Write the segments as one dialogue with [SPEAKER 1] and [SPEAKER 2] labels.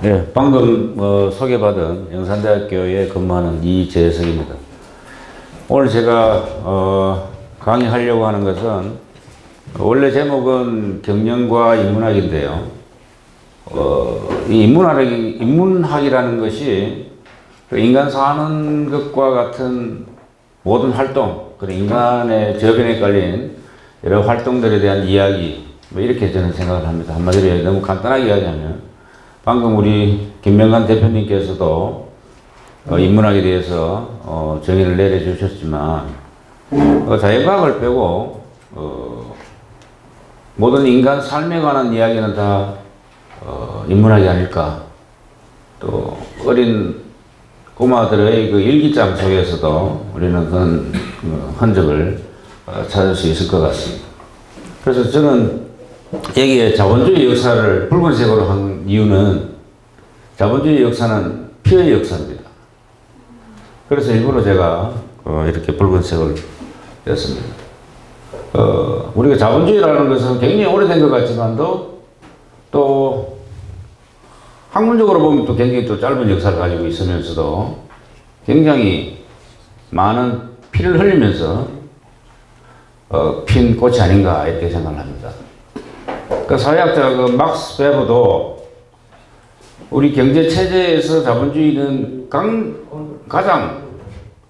[SPEAKER 1] 네, 방금 소개받은 영산대학교에 근무하는 이재석입니다. 오늘 제가 강의하려고 하는 것은 원래 제목은 경영과 인문학인데요. 이 인문학이라는 것이 인간 사는 것과 같은 모든 활동, 그리고 인간의 저변에 깔린 여러 활동들에 대한 이야기, 뭐 이렇게 저는 생각을 합니다. 한마디로 너무 간단하게 이야기하면 방금 우리 김명관 대표님께서도 인문학에 대해서 정의를 내려주셨지만 자연과학을 빼고 모든 인간 삶에 관한 이야기는 다 인문학이 아닐까. 또 어린 꼬마들의 그 일기장 속에서도 우리는 그런 흔적을 찾을 수 있을 것 같습니다. 그래서 저는 여기에 자본주의 역사를 붉은색으로 한 이유는 자본주의 역사는 피해의 역사입니다. 그래서 일부러 제가 이렇게 붉은색을 냈습니다. 우리가 자본주의라는 것은 굉장히 오래된 것 같지만도 또 학문적으로 보면 또 굉장히 또 짧은 역사를 가지고 있으면서도 굉장히 많은 피를 흘리면서 핀 꽃이 아닌가 이렇게 생각을 합니다. 그 사회학자 막스 베버도 우리 경제 체제에서 자본주의는 가장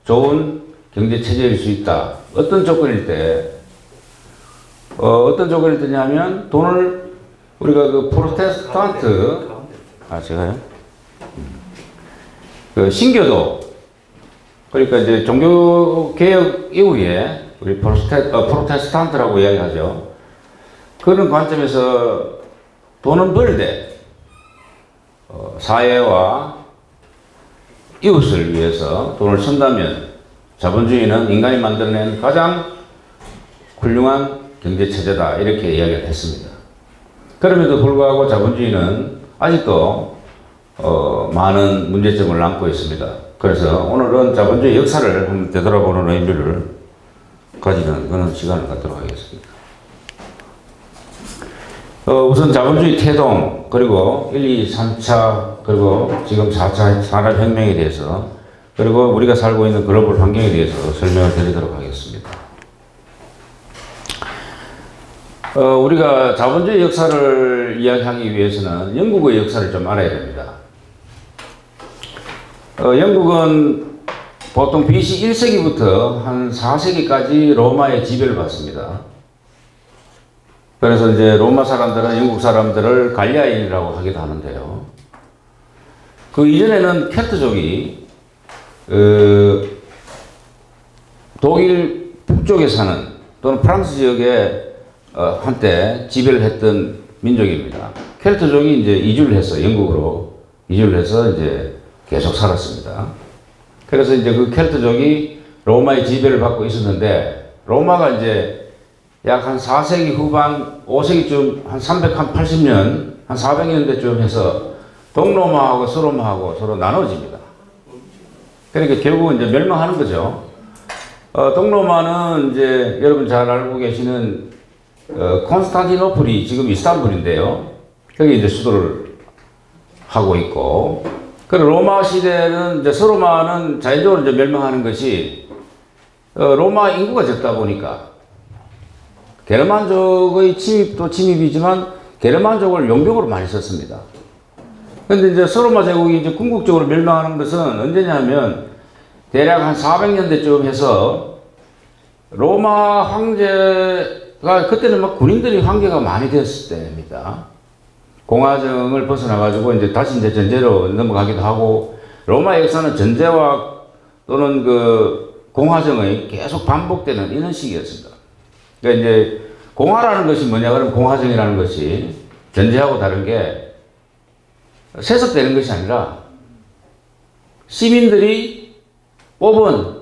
[SPEAKER 1] 좋은 경제 체제일 수 있다. 어떤 조건일 때, 어떤 조건일 때냐면 돈을 우리가 그 프로테스탄트, 제가요? 그 신교도, 그러니까 이제 종교개혁 이후에 우리 프로테스탄트라고 이야기하죠. 그런 관점에서 돈은 벌되 사회와 이웃을 위해서 돈을 쓴다면 자본주의는 인간이 만들어낸 가장 훌륭한 경제체제다 이렇게 이야기를 했습니다. 그럼에도 불구하고 자본주의는 아직도 많은 문제점을 남고 있습니다. 그래서 오늘은 자본주의 역사를 한번 되돌아보는 의미를 가지는 그런 시간을 갖도록 하겠습니다. 우선 자본주의 태동, 그리고 1, 2, 3차, 그리고 지금 4차 산업혁명에 대해서, 그리고 우리가 살고 있는 글로벌 환경에 대해서 설명을 드리도록 하겠습니다. 우리가 자본주의 역사를 이야기하기 위해서는 영국의 역사를 좀 알아야 됩니다. 영국은 보통 BC 1세기부터 한 4세기까지 로마의 지배를 받습니다. 그래서 이제 로마 사람들은 영국 사람들을 갈리아인이라고 하기도 하는데요. 그 이전에는 켈트족이 독일 북쪽에 사는 또는 프랑스 지역에 한때 지배를 했던 민족입니다. 켈트족이 이제 이주를 해서 영국으로 이주를 해서 이제 계속 살았습니다. 그래서 이제 그 켈트족이 로마의 지배를 받고 있었는데 로마가 이제 약 한 4세기 후반, 5세기쯤 한 380년, 한 400년대쯤 해서 동로마하고 서로마하고 서로 나눠집니다. 그러니까 결국은 이제 멸망하는 거죠. 동로마는 이제 여러분 잘 알고 계시는 콘스탄티노플이 지금 이스탄불인데요. 거기 이제 수도를 하고 있고, 그리고 로마 시대는 이제 서로마는 자연적으로 이제 멸망하는 것이 로마 인구가 적다 보니까 게르만족의 침입도 침입이지만 게르만족을 용병으로 많이 썼습니다. 그런데 이제 서로마 제국이 이제 궁극적으로 멸망하는 것은 언제냐면 대략 한 400년대쯤 해서 로마 황제가 그때는 막 군인들이 황제가 많이 됐을 때입니다. 공화정을 벗어나가지고 이제 다시 이제 전제로 넘어가기도 하고 로마 역사는 전제와 또는 그 공화정의 계속 반복되는 이런 시기였습니다. 그러니까 이제 공화라는 것이 뭐냐 그러면 공화정이라는 것이 전제하고 다른 게 세습되는 것이 아니라 시민들이 뽑은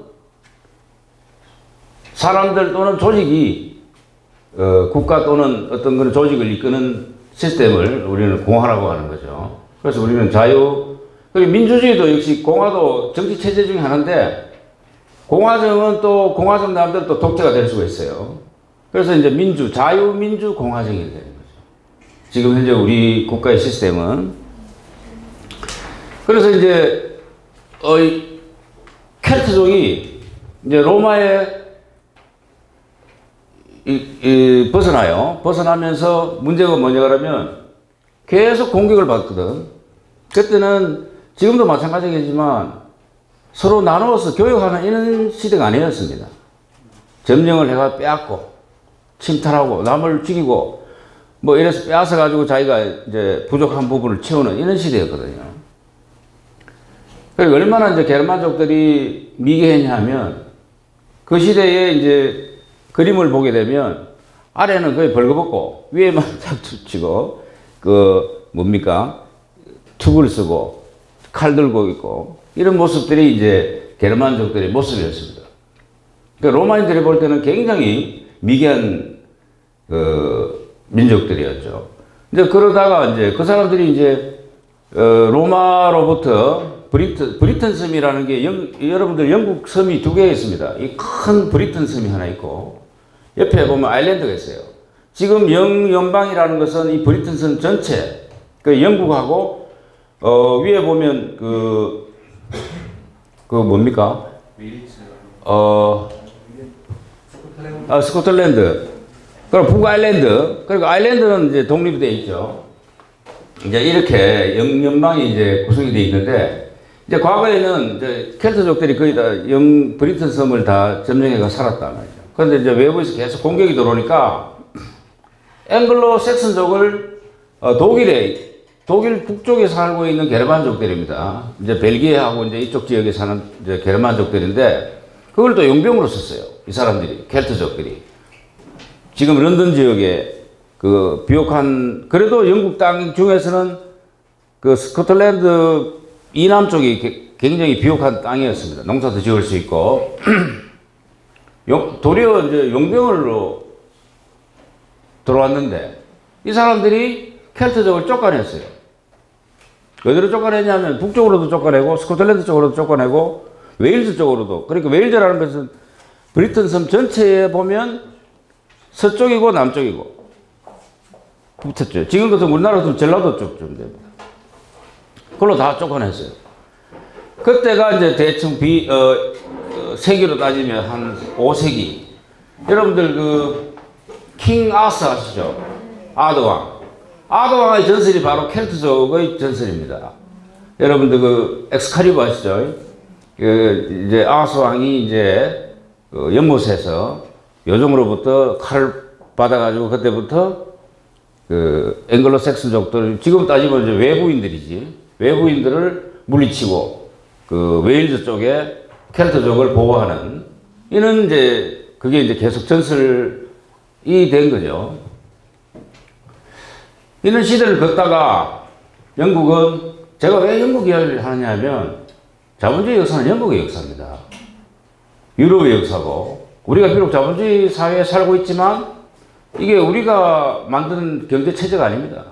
[SPEAKER 1] 사람들 또는 조직이 국가 또는 어떤 그런 조직을 이끄는 시스템을 우리는 공화라고 하는 거죠. 그래서 우리는 자유, 그리고 민주주의도 역시 공화도 정치 체제 중에 하나인데 공화정은 또 공화정 사람들은 또 독재가 될 수가 있어요. 그래서 이제 자유민주공화정이 되는 거죠. 지금 현재 우리 국가의 시스템은 그래서 이제 이 켈트족이 이제 로마에 벗어나요. 벗어나면서 문제가 뭐냐 그러면 계속 공격을 받거든. 그때는 지금도 마찬가지겠지만 서로 나누어서 교육하는 이런 시대가 아니었습니다. 점령을 해가 빼앗고 침탈하고 남을 죽이고 뭐 이래서 빼앗아 가지고 자기가 이제 부족한 부분을 채우는 이런 시대였거든요. 그리고 얼마나 이제 게르만족들이 미개했냐면 그 시대에 이제 그림을 보게 되면 아래는 거의 벌거벗고 위에만 탁 치고 그 뭡니까 투구를 쓰고 칼 들고 있고 이런 모습들이 이제 게르만족들의 모습이었습니다. 그러니까 로마인들이 볼 때는 굉장히 미개한 민족들이었죠. 이제 그러다가 이제 그 사람들이 이제 로마로부터 브리튼 섬이라는 게 여러분들 영국 섬이 두 개 있습니다. 이 큰 브리튼 섬이 하나 있고 옆에 보면 아일랜드가 있어요. 지금 영연방이라는 것은 이 브리튼 섬 전체 그 영국하고 위에 보면 그 뭡니까? 스코틀랜드. 그리고 북아일랜드. 그리고 아일랜드는 이제 독립되어 있죠. 이제 이렇게 영연방이 이제 구성이 되어 있는데, 이제 과거에는 이제 켈트족들이 거의 다 브리튼 섬을 다 점령해가 살았단 말이죠. 그런데 이제 외부에서 계속 공격이 들어오니까 앵글로 섹슨족을 독일 북쪽에 살고 있는 게르만족들입니다. 이제 벨기에하고 이제 이쪽 지역에 사는 이제 게르만족들인데 그걸 또 용병으로 썼어요. 이 사람들이, 켈트족들이. 지금 런던 지역에 그 비옥한, 그래도 영국 땅 중에서는 그 스코틀랜드 이남 쪽이 굉장히 비옥한 땅이었습니다. 농사도 지을 수 있고. 도리어 이제 용병으로 들어왔는데 이 사람들이 켈트족을 쫓아냈어요. 어디로 쫓아냈냐면 북쪽으로도 쫓아내고 스코틀랜드 쪽으로도 쫓아내고 웨일즈 쪽으로도. 그러니까 웨일즈라는 것은 브리튼 섬 전체에 보면 서쪽이고 남쪽이고 붙었죠. 지금 같은 우리나라 같은 전라도 쪽쯤 됩니다. 그걸로 다 쫓아냈어요. 그때가 이제 대충 세기로 따지면 한 5세기. 여러분들 그 킹 아스 아시죠? 아드왕. 아드왕의 전설이 바로 켈트족의 전설입니다. 여러분들 그 엑스칼리버 아시죠? 그 이제 아스 왕이 이제 그 연못에서 요정으로부터 칼을 받아가지고 그때부터 그 앵글로 섹슨족들, 지금 따지면 이제 외부인들이지. 외부인들을 물리치고 그 웨일즈 쪽에 켈트족을 보호하는 이는 이제 그게 이제 계속 전설이 된 거죠. 이런 시대를 걷다가 영국은, 제가 왜 영국 이야기를 하느냐 하면 자본주의 역사는 영국의 역사입니다. 유럽의 역사고, 우리가 비록 자본주의 사회에 살고 있지만 이게 우리가 만든 경제 체제가 아닙니다.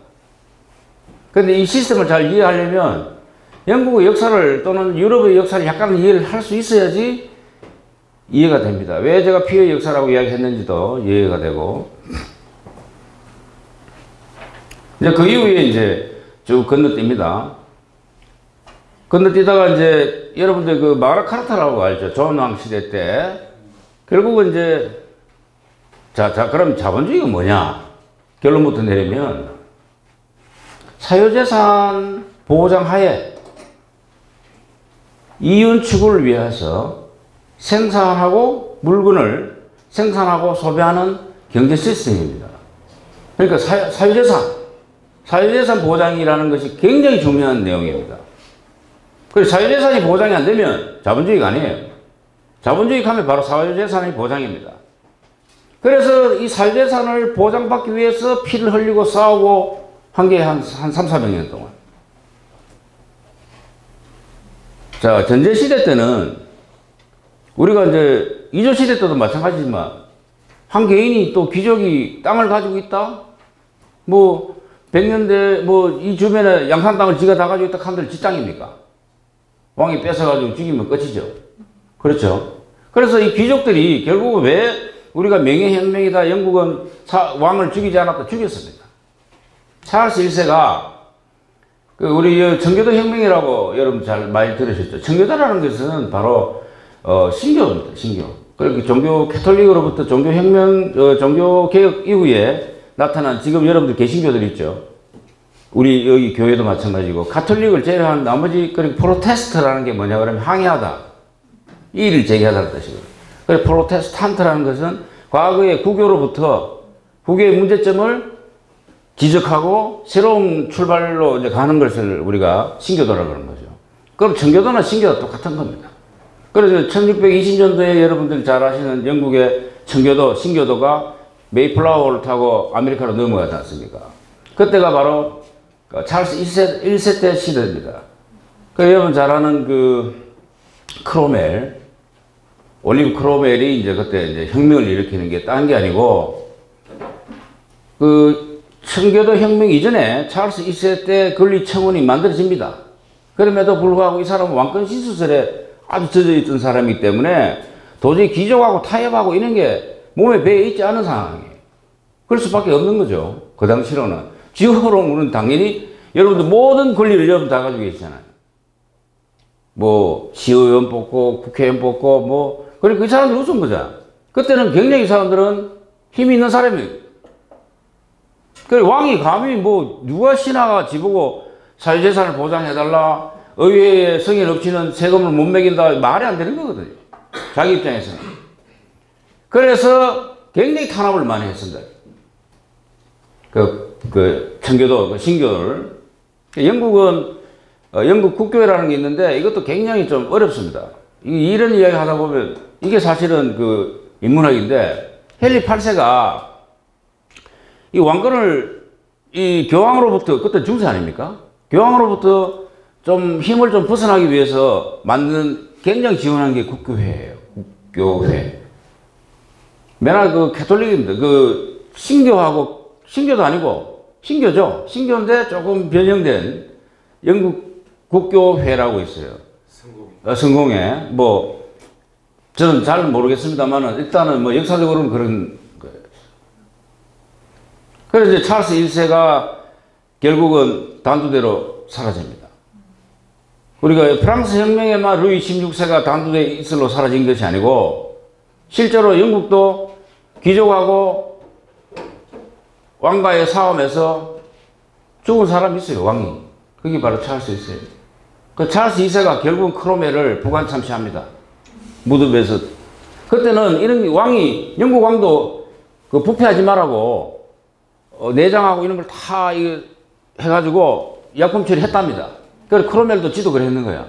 [SPEAKER 1] 그런데 이 시스템을 잘 이해하려면 영국의 역사를 또는 유럽의 역사를 약간 이해를 할 수 있어야지 이해가 됩니다. 왜 제가 피해의 역사라고 이야기했는지도 이해가 되고. 이제 그 이후에 이제 쭉 건너뜁니다. 건너뛰다가 이제 여러분들 그 마그나 카타라고 알죠? 존 왕 시대 때. 결국은 이제 그럼 자본주의가 뭐냐? 결론부터 내리면 사유재산 보호장 하에 이윤 추구를 위해서 생산하고 물건을 생산하고 소비하는 경제 시스템입니다. 그러니까 사유재산 보장이라는 것이 굉장히 중요한 내용입니다. 그래서 사유재산이 보장이 안 되면 자본주의가 아니에요. 자본주의 하면 바로 사유재산의 보장입니다. 그래서 이 사유재산을 보장받기 위해서 피를 흘리고 싸우고 한 게 한 300~400년 동안. 자, 전제시대 때는 우리가 이제 이조시대 때도 마찬가지지만 한 개인이 또 귀족이 땅을 가지고 있다? 뭐 100년대 뭐 이 주변에 양산 땅을 지가 다 가지고 있다 한들 지 땅입니까? 왕이 뺏어가지고 죽이면 끝이죠. 그렇죠. 그래서 이 귀족들이 결국은 왜 우리가 명예혁명이다, 영국은 왕을 죽이지 않았다, 죽였습니다. 찰스 1세가 우리 청교도 혁명이라고 여러분 잘 많이 들으셨죠? 청교도라는 것은 바로 신교입니다. 신교. 그리고 종교 캐톨릭으로부터 종교 혁명, 종교 개혁 이후에 나타난 지금 여러분들 개신교들 있죠. 우리 여기 교회도 마찬가지고 가톨릭을 제외한 나머지 그리고 프로테스트라는 게 뭐냐 그러면 항의하다. 이의를 제기하다는 뜻이거든요. 그래서 프로테스탄트라는 것은 과거의 구교로부터 구교의 문제점을 지적하고 새로운 출발로 이제 가는 것을 우리가 신교도라고 하는 거죠. 그럼 청교도나 신교도 똑같은 겁니다. 그래서 1620년도에 여러분들 잘 아시는 영국의 청교도, 신교도가 메이플라워를 타고 아메리카로 넘어가지 않습니까? 그때가 바로 찰스 1세 때 시대입니다. 여러분 잘 아는 크로멜, 올리브 크로멜이 이제 그때 이제 혁명을 일으키는 게 딴 게 아니고, 청교도 혁명 이전에 찰스 2세 때 권리청원이 만들어집니다. 그럼에도 불구하고 이 사람은 왕권 신수설에 아주 젖어 있던 사람이기 때문에 도저히 귀족하고 타협하고 이런 게 몸에 배에 있지 않은 상황이에요. 그럴 수밖에 없는 거죠. 그 당시로는. 지금으로는 당연히 여러분들 모든 권리를 여러분 다 가지고 계시잖아요. 뭐 시의원 뽑고 국회의원 뽑고 뭐 그러니까 그 사람들 우스운 거죠. 그때는 굉장히 이 사람들은 힘이 있는 사람이에요. 그래 왕이 감히 뭐 누가 신하가 지보고 사유재산을 보장해달라, 의회에 성인 없이는 세금을 못 매긴다, 말이 안 되는 거거든요. 자기 입장에서는. 그래서 굉장히 탄압을 많이 했습니다. 청교도, 신교를. 영국은 영국 국교회라는 게 있는데 이것도 굉장히 좀 어렵습니다. 이런 이야기 하다 보면 이게 사실은 인문학인데 헨리 8세가 이 왕권을 이 교황으로부터 그때 중세 아닙니까? 교황으로부터 좀 힘을 좀 벗어나기 위해서 만든 굉장히 지원한 게 국교회예요. 국교회. 맨날 캐톨릭입니다. 신교하고 신교도 아니고 신교죠. 신교인데 조금 변형된 영국 국교회라고 있어요. 성공회. 뭐 저는 잘 모르겠습니다만은 일단은 뭐 역사적으로는 그런 거예요. 그래서 이제 찰스 1세가 결국은 단두대로 사라집니다. 우리가 프랑스 혁명에만 루이 16세가 단두대 이슬로 사라진 것이 아니고 실제로 영국도 귀족하고 왕가의 싸움에서 죽은 사람이 있어요. 왕이. 그게 바로 찰스 2세예요. 그 찰스 2세가 결국은 크로멜을 부관 참시합니다. 무덤에서. 그때는 이런 왕이 영국 왕도 부패하지 말라고 내장하고 이런 걸 다 해가지고 약품 처리했답니다. 그래서 크로멜도 지도 그래 했는 거야.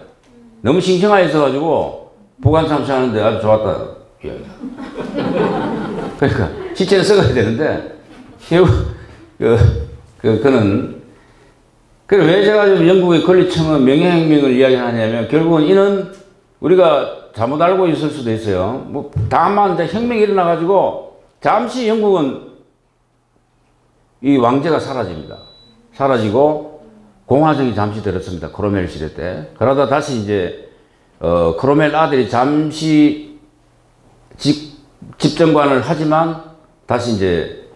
[SPEAKER 1] 너무 싱싱하게 있어가지고 부관 참시하는데 아주 좋았다. 그러니까 시체는 썩어야 되는데 결국 그는 그래 왜 제가 좀 영국의 권리청은 명예혁명을 이야기하냐면 결국은 이는 우리가 잘못 알고 있을 수도 있어요. 뭐 다만 이제 혁명이 일어나가지고 잠시 영국은 이 왕제가 사라집니다. 사라지고 공화정이 잠시 들었습니다. 크로멜 시대 때. 그러다 다시 이제 크로멜 아들이 잠시 집정관을 하지만 다시 이제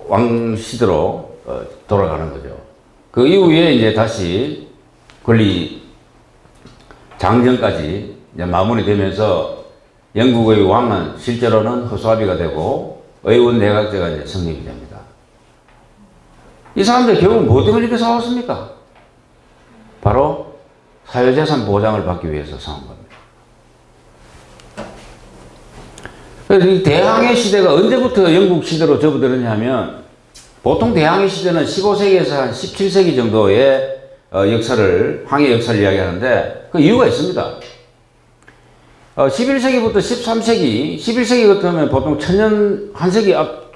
[SPEAKER 1] 왕시대로 돌아가는 거죠. 그 이후에 이제 다시 권리 장정까지 이제 마무리되면서 영국의 왕은 실제로는 허수아비가 되고 의원 내각제가 이제 성립이 됩니다. 이 사람들 결국 뭐 때문에 이렇게 싸웠습니까? 바로 사유재산 보장을 받기 위해서 싸운 겁니다. 그래서 이 대항해 시대가 언제부터 영국 시대로 접어들었냐 하면 보통 대항해 시대는 15세기에서 한 17세기 정도의 역사를, 항해 역사를 이야기하는데 그 이유가 있습니다. 11세기부터 13세기, 11세기 같으면 보통 천년, 한 세기 앞,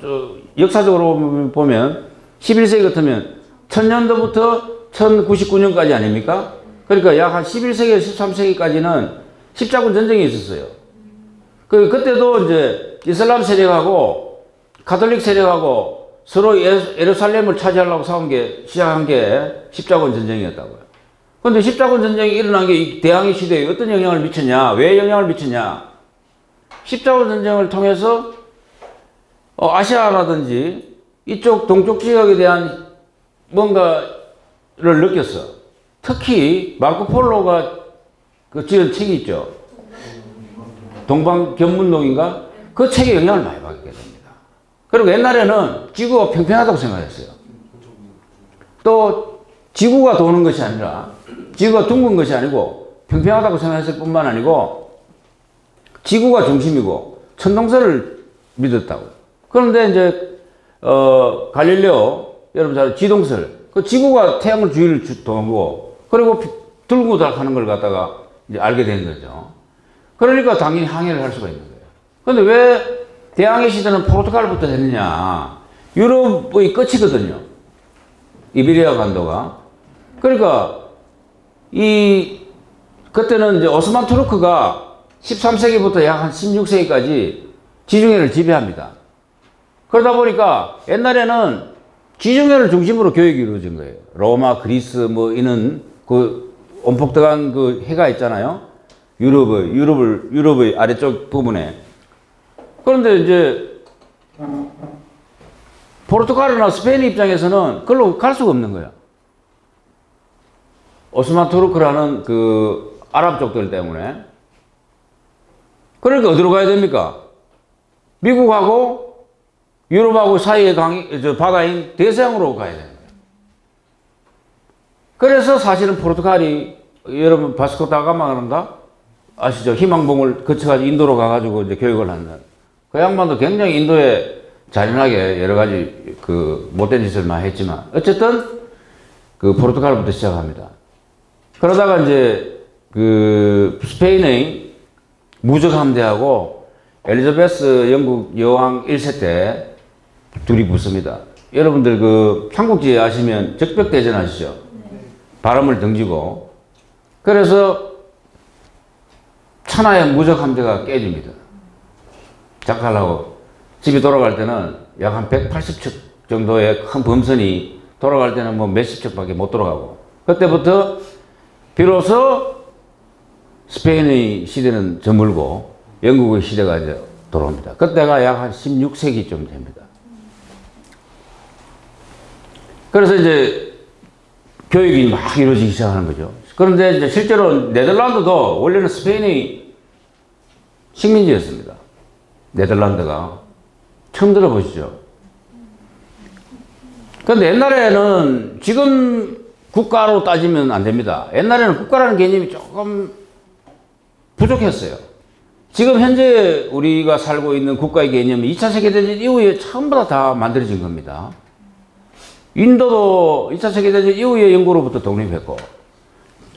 [SPEAKER 1] 역사적으로 보면 11세기 같으면 1000년도부터 1099년까지 아닙니까? 그러니까 약 한 11세기에서 13세기까지는 십자군 전쟁이 있었어요. 그때도 이제 이슬람 세력하고 가톨릭 세력하고 서로 예루살렘을 차지하려고 시작한 게 십자군 전쟁이었다고요. 그런데 십자군 전쟁이 일어난 게 이 대항해 시대에 어떤 영향을 미쳤냐? 왜 영향을 미쳤냐? 십자군 전쟁을 통해서 아시아라든지 이쪽 동쪽 지역에 대한 뭔가 느꼈어. 특히 마르코폴로가 그 지은 책이 있죠. 동방견문록인가? 그 책에 영향을 많이 받게 됩니다. 그리고 옛날에는 지구가 평평하다고 생각했어요. 또 지구가 도는 것이 아니라 지구가 둥근 것이 아니고 평평하다고 생각했을 뿐만 아니고 지구가 중심이고 천동설을 믿었다고. 그런데 이제 갈릴레오 여러분 잘 지동설 그 지구가 태양을 주위를 도는 그리고 들고달하는 걸 갖다가 이제 알게 된 거죠. 그러니까 당연히 항해를 할 수가 있는 거예요. 근데 왜 대항해 시대는 포르투갈부터 했느냐? 유럽의 끝이거든요. 이베리아 반도가. 그러니까 그때는 이제 오스만 투르크가 13세기부터 약 한 16세기까지 지중해를 지배합니다. 그러다 보니까 옛날에는 지중해를 중심으로 교육이 이루어진 거예요. 로마, 그리스 뭐 이런 그 온폭등한 그 해가 있잖아요. 유럽의 아래쪽 부분에. 그런데 이제 포르투갈이나 스페인 입장에서는 그걸로 갈 수가 없는 거야. 오스만 투르크라는 그 아랍 쪽들 때문에. 그러니까 어디로 가야 됩니까? 미국하고 유럽하고 사이의 바다인 대서양으로 가야 되는 거예요. 그래서 사실은 포르투갈이 여러분 바스코 다가마인가 아시죠? 희망봉을 거쳐가지고 인도로 가가지고 이제 교육을 한다. 그 양반도 굉장히 인도에 잔인하게 여러 가지 그 못된 짓을 많이 했지만 어쨌든 그 포르투갈부터 시작합니다. 그러다가 이제 그 스페인의 무적 함대하고 엘리자베스 영국 여왕 1세 때 둘이 붙습니다. 여러분들 그 삼국지 아시면 적벽대전 아시죠? 바람을 등지고 그래서 천하의 무적 함대가 깨집니다. 작살나고 집이 돌아갈 때는 약 한 180척 정도의 큰 범선이 돌아갈 때는 뭐 몇십 척밖에 못 돌아가고 그때부터 비로소 스페인의 시대는 저물고 영국의 시대가 이제 돌아옵니다. 그때가 약 한 16세기쯤 됩니다. 그래서 이제 교육이 막 이루어지기 시작하는 거죠. 그런데 이제 실제로 네덜란드도 원래는 스페인의 식민지였습니다. 네덜란드가. 처음 들어보시죠? 그런데 옛날에는 지금 국가로 따지면 안 됩니다. 옛날에는 국가라는 개념이 조금 부족했어요. 지금 현재 우리가 살고 있는 국가의 개념은 2차 세계대전 이후에 처음부터 다 만들어진 겁니다. 인도도 2차 세계대전 이후에 영국으로부터 독립했고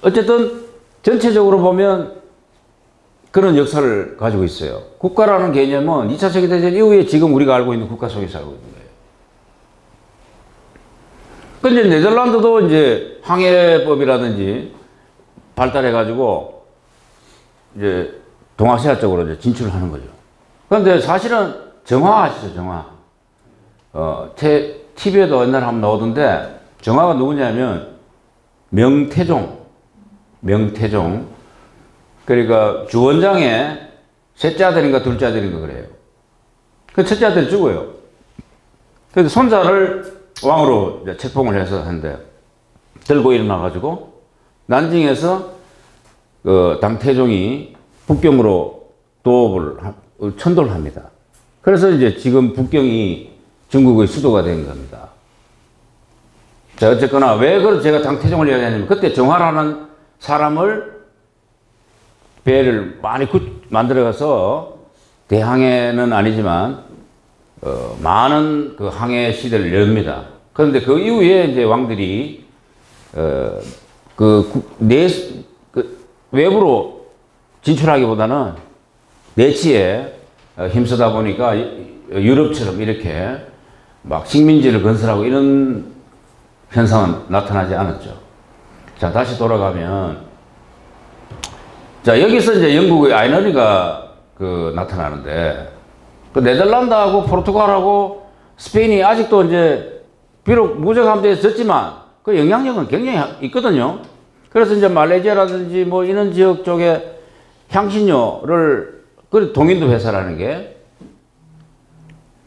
[SPEAKER 1] 어쨌든 전체적으로 보면 그런 역사를 가지고 있어요. 국가라는 개념은 2차 세계대전 이후에 지금 우리가 알고 있는 국가 속에 살고 있는 거예요. 근데 네덜란드도 이제 항해법이라든지 발달해가지고 이제 동아시아 쪽으로 이제 진출을 하는 거죠. 그런데 사실은 정화 아시죠? 정화. TV에도 옛날에 한번 나오던데 정화가 누구냐면 명태종. 그러니까 주원장의 셋째 아들인가 둘째 아들인가 그래요. 그 첫째 아들이 죽어요. 그래서 손자를 왕으로 이제 책봉을 해서 하는데 들고 일어나가지고 난징에서 그 당태종이 북경으로 천도를 합니다. 그래서 이제 지금 북경이 중국의 수도가 된 겁니다. 자, 어쨌거나 왜 그걸 제가 당태종을 이야기하냐면 그때 정화라는 사람을 배를 많이 만들어가서 대항해는 아니지만 많은 그 항해 시대를 엽니다. 그런데 그 이후에 이제 왕들이 외부로 진출하기보다는 내치에 힘쓰다 보니까 유럽처럼 이렇게 막 식민지를 건설하고 이런 현상은 나타나지 않았죠. 자, 다시 돌아가면 자, 여기서 이제 영국의 아이러니가 나타나는데 그 네덜란드하고 포르투갈하고 스페인이 아직도 이제 비록 무적 함대에 졌지만 그 영향력은 굉장히 있거든요. 그래서 이제 말레이시아라든지 뭐 이런 지역 쪽에 향신료를 그 동인도 회사라는 게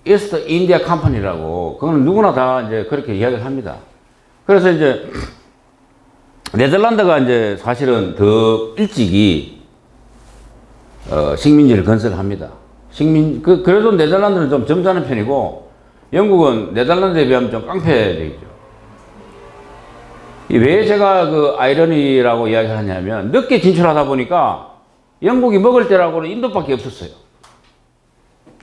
[SPEAKER 1] 이스트 인디아 컴퍼니라고 그거는 누구나 다 이제 그렇게 이야기를 합니다. 그래서 이제 네덜란드가 이제 사실은 더 일찍이 식민지를 건설합니다. 그래도 네덜란드는 좀 점잖은 편이고 영국은 네덜란드에 비하면 좀 깡패적이죠. 왜 제가 그 아이러니라고 이야기를 하냐면 늦게 진출하다 보니까 영국이 먹을 때라고는 인도밖에 없었어요.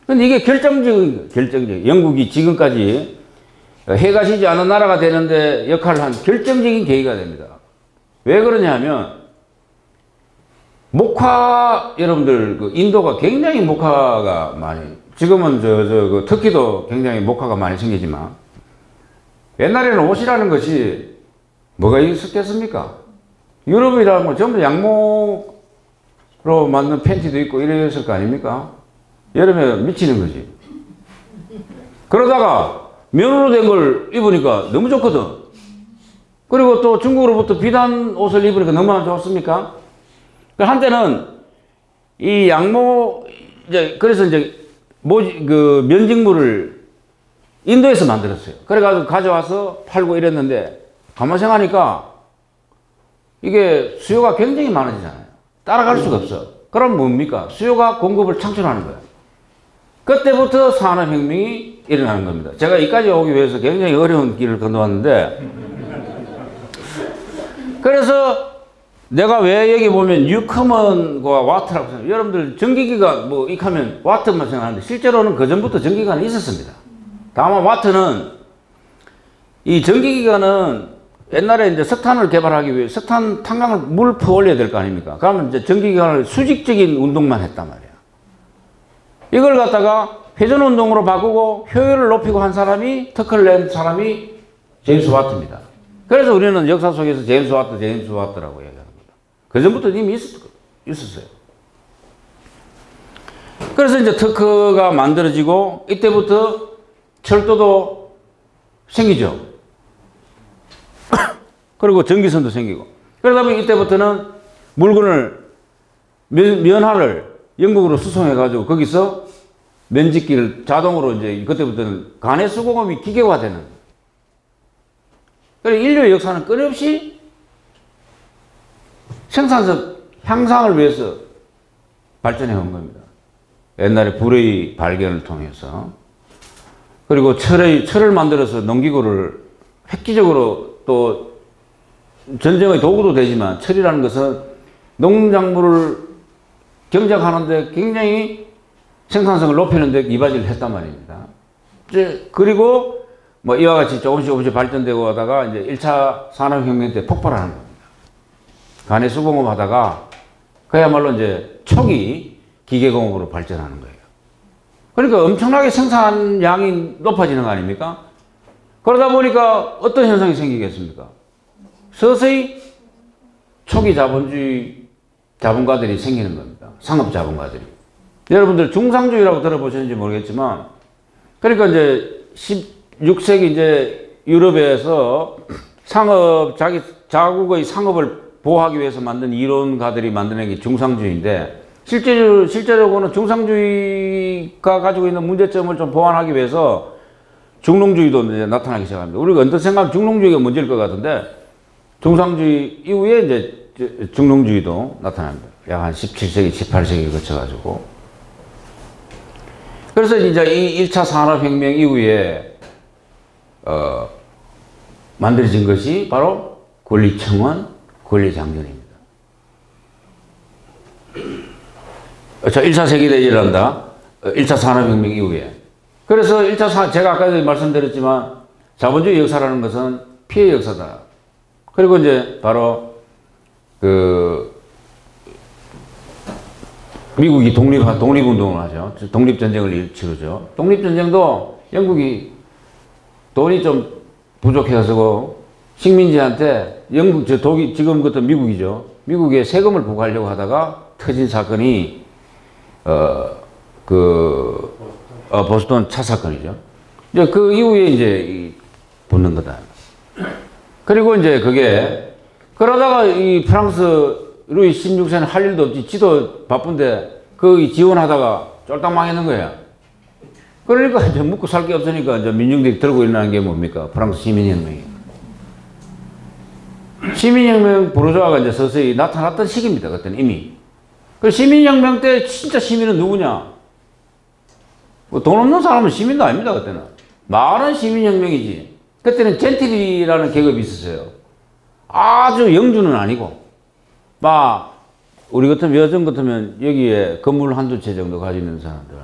[SPEAKER 1] 근데 이게 결정적인 영국이 지금까지 해가 지지 않은 나라가 되는데 역할을 한 결정적인 계기가 됩니다. 왜 그러냐 하면 목화, 여러분들 그 인도가 굉장히 목화가 많이, 지금은 그 터키도 굉장히 목화가 많이 생기지만 옛날에는 옷이라는 것이 뭐가 있었겠습니까? 유럽이라는 건 전부 양목으로 만든 팬티도 있고 이랬을 거 아닙니까? 여름에 미치는 거지. 그러다가 면으로 된 걸 입으니까 너무 좋거든. 그리고 또 중국으로부터 비단 옷을 입으니까 너무나 좋습니까? 한때는 이 양목, 그래서 그 면직물을 인도에서 만들었어요. 그래가지고 가져와서 팔고 이랬는데 가만 생각하니까 이게 수요가 굉장히 많아지잖아요. 따라갈 수가 없어. 그럼 뭡니까? 수요가 공급을 창출하는 거예요. 그때부터 산업혁명이 일어나는 겁니다. 제가 여기까지 오기 위해서 굉장히 어려운 길을 건너왔는데, 그래서 내가 왜 여기 보면 뉴커먼과 와트라고 생각해요. 여러분들 전기기가 뭐 익하면 와트만 생각하는데 실제로는 그 전부터 전기기관이 있었습니다. 다만 와트는 이 전기기관은 옛날에 이제 석탄을 개발하기 위해 석탄 탄광을 물 퍼 올려야 될 거 아닙니까? 그러면 이제 전기기관을 수직적인 운동만 했단 말이야. 이걸 갖다가 회전 운동으로 바꾸고 효율을 높이고 한 사람이 특허를 낸 사람이 제임스 와트입니다. 그래서 우리는 역사 속에서 제임스 와트라고 얘기합니다. 그 전부터 이미 있었어요. 그래서 이제 특허가 만들어지고 이때부터 철도도 생기죠. 그리고 전기선도 생기고. 그러다 보니 이때부터는 물건을, 면화를 영국으로 수송해가지고 거기서 면직기를 자동으로 이제 그때부터는 간해수공업이 기계화되는. 그래서 인류의 역사는 끊임없이 생산성 향상을 위해서 발전해 온 겁니다. 옛날에 불의 발견을 통해서. 그리고 철을 만들어서 농기구를 획기적으로 또 전쟁의 도구도 되지만 철이라는 것은 농작물을 경작하는데 굉장히 생산성을 높이는 데 이바지를 했단 말입니다. 그리고 뭐 이와 같이 조금씩 발전되고 하다가 이제 1차 산업혁명 때 폭발하는 겁니다. 간해수공업 하다가 그야말로 이제 초기 기계공업으로 발전하는 거예요. 그러니까 엄청나게 생산량이 높아지는 거 아닙니까? 그러다 보니까 어떤 현상이 생기겠습니까? 서서히 초기 자본가들이 생기는 겁니다. 상업 자본가들이. 여러분들 중상주의라고 들어보셨는지 모르겠지만, 그러니까 이제 16세기 이제 유럽에서 자국의 상업을 보호하기 위해서 만든 이론가들이 만드는 게 중상주의인데, 실제적으로는 중상주의가 가지고 있는 문제점을 좀 보완하기 위해서 중농주의도 이제 나타나기 시작합니다. 우리가 언뜻 생각하면 중농주의가 문제일 것 같은데, 중상주의 이후에 이제 중농주의도 나타납니다. 약 한 17세기, 18세기를 거쳐가지고. 그래서 이제 이 1차 산업혁명 이후에, 만들어진 것이 바로 권리청원, 권리장전입니다. 자, 1차 세계대전이 일어난다. 1차 산업혁명 이후에. 그래서 제가 아까도 말씀드렸지만 자본주의 역사라는 것은 피해 역사다. 그리고 이제 바로 미국이 독립운동을 하죠. 독립전쟁을 치르죠. 독립전쟁도 영국이 돈이 좀 부족해가지고 식민지한테 지금 그것도 미국이죠. 미국에 세금을 부과하려고 하다가 터진 사건이 보스턴 차 사건이죠. 이제 그 이후에 이제 붙는 거다. 그리고 이제 그러다가 이 프랑스 루이 16세는 할 일도 없지. 지도 바쁜데 지원하다가 쫄딱 망했는 거야. 그러니까 이제 묵고 살 게 없으니까 이제 민중들이 들고 일어나는 게 뭡니까? 프랑스 시민혁명이. 시민혁명 부르주아가 이제 서서히 나타났던 시기입니다. 그때는 이미. 그 시민혁명 때 진짜 시민은 누구냐? 뭐 돈 없는 사람은 시민도 아닙니다. 그때는. 말은 시민혁명이지. 그때는 젠틀이라는 계급이 있었어요. 아주 영주는 아니고, 막, 우리 같으면, 여정 같으면 여기에 건물 한두 채 정도 가지고 있는 사람들.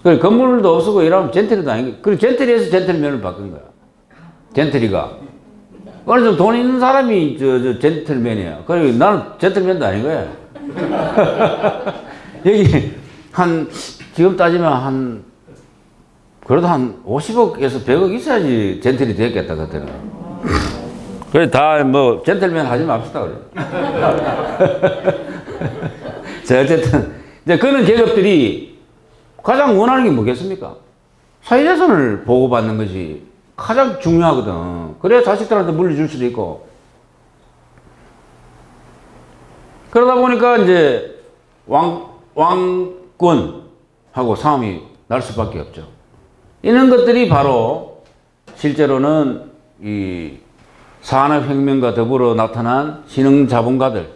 [SPEAKER 1] 그래, 건물도 없고 이러면 젠틀이도 아니고, 그리고 젠틀이에서 젠틀맨을 바꾼 거야. 젠틀이가. 어느 정도 돈 있는 사람이 저 젠틀맨이야. 그리고 나는 젠틀맨도 아닌 거야. 여기, 지금 따지면 그래도 한 50억에서 100억 있어야지 젠틀이 되었겠다, 그때는. 그래, 다 뭐, 젠틀맨 하지 맙시다, 그래. 자, 어쨌든, 이제 그런 계급들이 가장 원하는 게 뭐겠습니까? 사회재산을 보고받는 것이 가장 중요하거든. 그래야 자식들한테 물려줄 수도 있고. 그러다 보니까 이제 왕권하고 싸움이 날 수밖에 없죠. 이런 것들이 바로 실제로는 이 산업혁명과 더불어 나타난 신흥자본가들.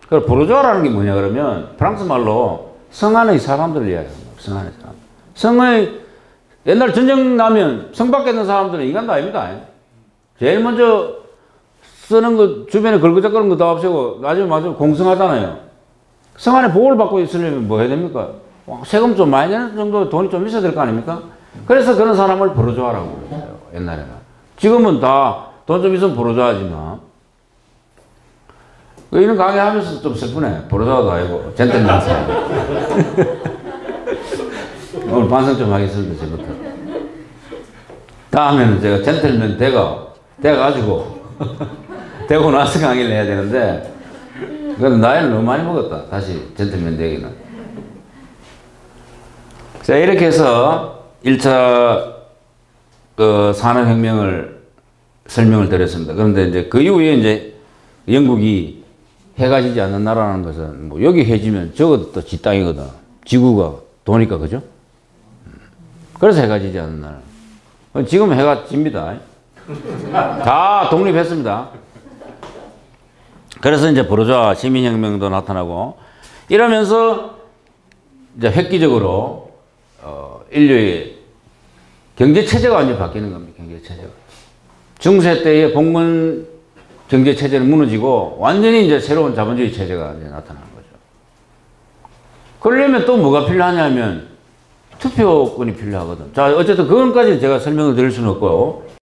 [SPEAKER 1] 그 부르주아라는 게 뭐냐 그러면 프랑스 말로 성 안의 사람들을 이야기합니다. 성 안의 사람. 성의 옛날 전쟁 나면 성 밖에 있는 사람들은 인간도 아닙니다. 제일 먼저 쓰는 거 주변에 걸그적거리는 거 다 없애고 나중에 마저 공성하잖아요. 성 안에 보호를 받고 있으려면 뭐 해야 됩니까? 세금 좀 많이 내는 정도 돈이 좀 있어야 될 거 아닙니까? 그래서 그런 사람을 부르주아라고 그랬어요. 옛날에는. 지금은 다 돈 좀 있으면 부르주아지만. 이런 강의 하면서 좀 슬프네. 부르주아도 아니고 젠틀맨 사람. 오늘 반성 좀 하겠습니다. 지금부터. 다음에는 제가 젠틀맨 돼가지고 되고 나서 강의를 해야 되는데 그래도 나이는 너무 많이 먹었다. 다시 젠틀맨 되기는. 자, 이렇게 해서 1차 그 산업혁명을 설명을 드렸습니다. 그런데 이제 그 이후에 이제 영국이 해가 지지 않는 나라라는 것은 뭐 여기 해지면 저것도 또 지 땅이거든. 지구가 도니까, 그죠? 그래서 해가 지지 않는 나라. 지금 해가 집니다. 다 독립했습니다. 그래서 이제 부르주아 시민혁명도 나타나고 이러면서 이제 획기적으로 인류의 경제체제가 완전히 바뀌는 겁니다. 경제체제가. 중세 때의 봉건 경제체제는 무너지고 완전히 이제 새로운 자본주의 체제가 이제 나타나는 거죠. 그러려면 또 뭐가 필요하냐면 투표권이 필요하거든. 자, 어쨌든 그건까지 제가 설명을 드릴 수는 없고